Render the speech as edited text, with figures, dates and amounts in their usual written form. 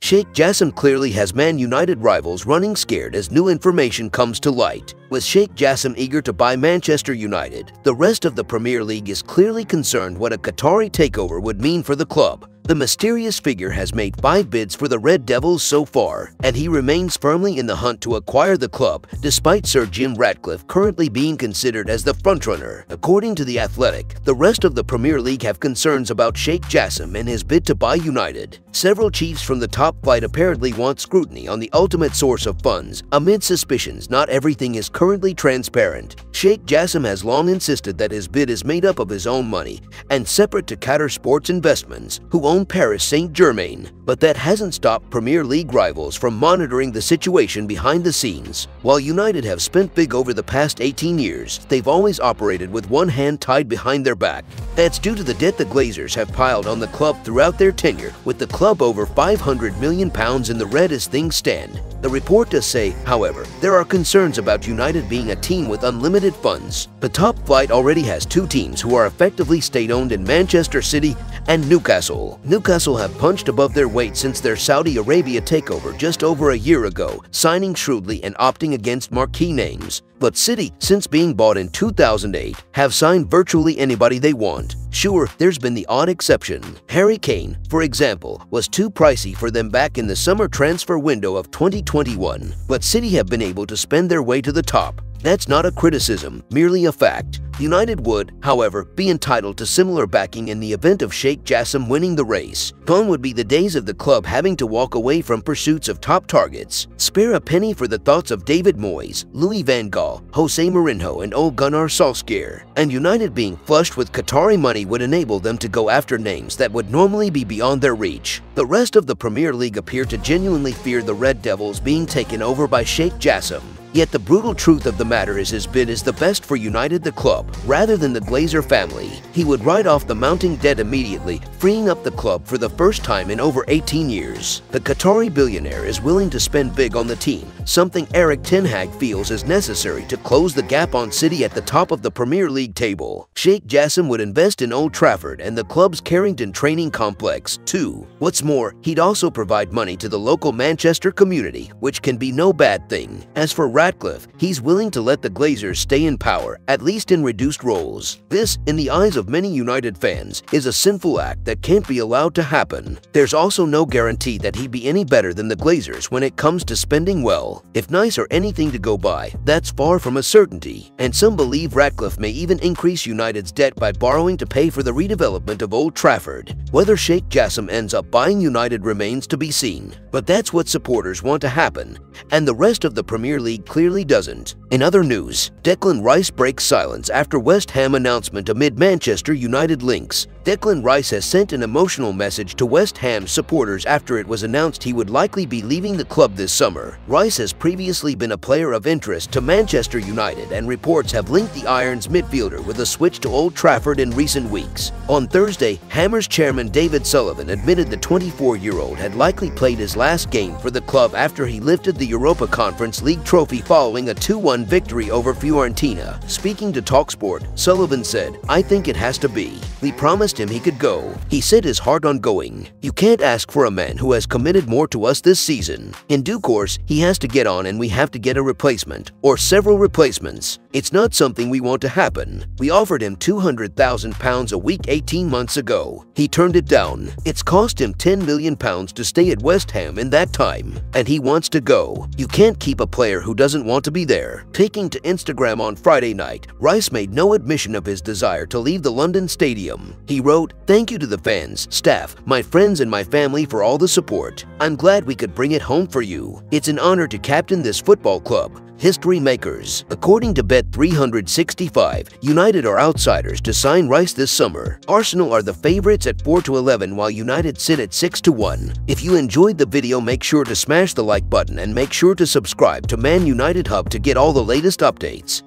Sheikh Jassim clearly has Man United rivals running scared as new information comes to light. With Sheikh Jassim eager to buy Manchester United, the rest of the Premier League is clearly concerned what a Qatari takeover would mean for the club. The mysterious figure has made 5 bids for the Red Devils so far, and he remains firmly in the hunt to acquire the club, despite Sir Jim Ratcliffe currently being considered as the frontrunner. According to The Athletic, the rest of the Premier League have concerns about Sheikh Jassim and his bid to buy United. Several chiefs from the top flight apparently want scrutiny on the ultimate source of funds, amid suspicions not everything is currently transparent. Sheikh Jassim has long insisted that his bid is made up of his own money and separate to Qatar Sports Investments, who own Paris Saint-Germain, but that hasn't stopped Premier League rivals from monitoring the situation behind the scenes. While United have spent big over the past 18 years, they've always operated with one hand tied behind their back. That's due to the debt the Glazers have piled on the club throughout their tenure, with the club over £500 million in the red as things stand. The report does say, however, there are concerns about United being a team with unlimited funds. The top flight already has 2 teams who are effectively state-owned in Manchester City and Newcastle. Newcastle have punched above their weight since their Saudi Arabia takeover just over a year ago, signing shrewdly and opting against marquee names. But City, since being bought in 2008, have signed virtually anybody they want. Sure, there's been the odd exception. Harry Kane, for example, was too pricey for them back in the summer transfer window of 2021, but City have been able to spend their way to the top. That's not a criticism, merely a fact. United would, however, be entitled to similar backing in the event of Sheikh Jassim winning the race. Gone would be the days of the club having to walk away from pursuits of top targets. Spare a penny for the thoughts of David Moyes, Louis van Gaal, Jose Mourinho, and Ole Gunnar Solskjaer. And United being flushed with Qatari money would enable them to go after names that would normally be beyond their reach. The rest of the Premier League appear to genuinely fear the Red Devils being taken over by Sheikh Jassim. Yet the brutal truth of the matter is his bid is the best for United the club, rather than the Glazer family. He would write off the mounting debt immediately, freeing up the club for the first time in over 18 years. The Qatari billionaire is willing to spend big on the team, something Erik ten Hag feels is necessary to close the gap on City at the top of the Premier League table. Sheikh Jassim would invest in Old Trafford and the club's Carrington training complex, too. What's more, he'd also provide money to the local Manchester community, which can be no bad thing. As for Ratcliffe, he's willing to let the Glazers stay in power, at least in reduced roles. This, in the eyes of many United fans, is a sinful act that can't be allowed to happen. There's also no guarantee that he'd be any better than the Glazers when it comes to spending well. If nice are anything to go by, that's far from a certainty, and some believe Ratcliffe may even increase United's debt by borrowing to pay for the redevelopment of Old Trafford. Whether Sheikh Jassim ends up buying United remains to be seen, but that's what supporters want to happen, and the rest of the Premier League clearly doesn't. In other news, Declan Rice breaks silence after West Ham announcement amid Manchester United links. Declan Rice has sent an emotional message to West Ham supporters after it was announced he would likely be leaving the club this summer. Rice has previously been a player of interest to Manchester United, and reports have linked the Irons midfielder with a switch to Old Trafford in recent weeks. On Thursday, Hammers chairman David Sullivan admitted the 24-year-old had likely played his last game for the club after he lifted the Europa Conference League trophy following a 2-1 victory over Fiorentina. Speaking to TalkSport, Sullivan said, "I think it has to be. We promised him he could go. He set his heart on going. You can't ask for a man who has committed more to us this season. In due course, he has to get on and we have to get a replacement, or several replacements. It's not something we want to happen. We offered him £200,000 a week 18 months ago. He turned it down. It's cost him £10 million to stay at West Ham in that time, and he wants to go. You can't keep a player who doesn't want to be there." Taking to Instagram on Friday night, Rice made no admission of his desire to leave the London stadium. He wrote, "Thank you to the fans, staff, my friends and my family for all the support. I'm glad we could bring it home for you. It's an honor to captain this football club. History makers." According to Bet365, United are outsiders to sign Rice this summer. Arsenal are the favorites at 4-11 while United sit at 6-1. If you enjoyed the video, make sure to smash the like button and make sure to subscribe to Man United Hub to get all the latest updates.